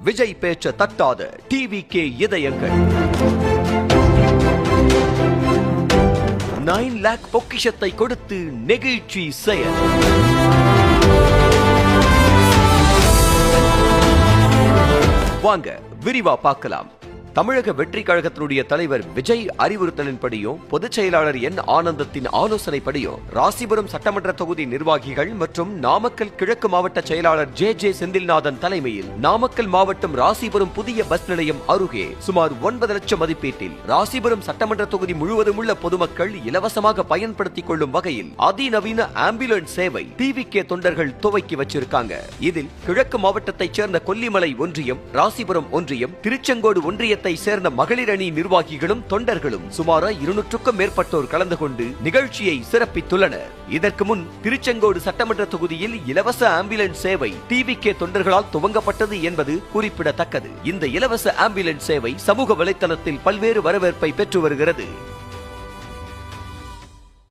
விஜய் பேச்ச தட்டாத டிவிகே இதயங்கள் 9 லாக் பொக்கிஷத்தை கொடுத்து நெகிழ்ச்சி செயல். வாங்க விரிவா பார்க்கலாம். தமிழக வெற்றி கழகத்தினுடைய தலைவர் விஜய் அறிவுறுத்தலின்படியும் பொதுச் செயலாளர் என் ஆனந்தத்தின் ஆலோசனைப்படியும் ராசிபுரம் சட்டமன்ற தொகுதி நிர்வாகிகள் மற்றும் நாமக்கல் கிழக்கு மாவட்ட செயலாளர் ஜே செந்தில்நாதன் தலைமையில் நாமக்கல் மாவட்டம் ராசிபுரம் புதிய பஸ் நிலையம் அருகே சுமார் 9 லட்சம் மதிப்பீட்டில் ராசிபுரம் சட்டமன்ற தொகுதி முழுவதும் உள்ள பொதுமக்கள் இலவசமாக பயன்படுத்திக் கொள்ளும் வகையில் அதிநவீன ஆம்புலன்ஸ் சேவை டிவிகே தொண்டர்கள் துவக்கி வச்சிருக்காங்க. இதில் கிழக்கு மாவட்டத்தைச் சேர்ந்த கொல்லிமலை ஒன்றியம், ராசிபுரம் ஒன்றியம், திருச்செங்கோடு ஒன்றியத்தை சேர்ந்த மகளிர் அணி நிர்வாகிகளும் தொண்டர்களும் சுமார் 200க்கும் மேற்பட்டோர் கலந்து கொண்டு நிகழ்ச்சியை சிறப்பித்துள்ளனர். இதற்கு முன் திருச்செங்கோடு சட்டமன்ற தொகுதியில் இலவச ஆம்புலன்ஸ் சேவை டிவிகே தொண்டர்களால் துவங்கப்பட்டது என்பது குறிப்பிடத்தக்கது. இந்த இலவச ஆம்புலன்ஸ் சேவை சமூக வலைதளத்தில் பல்வேறு வரவேற்பை பெற்று வருகிறது.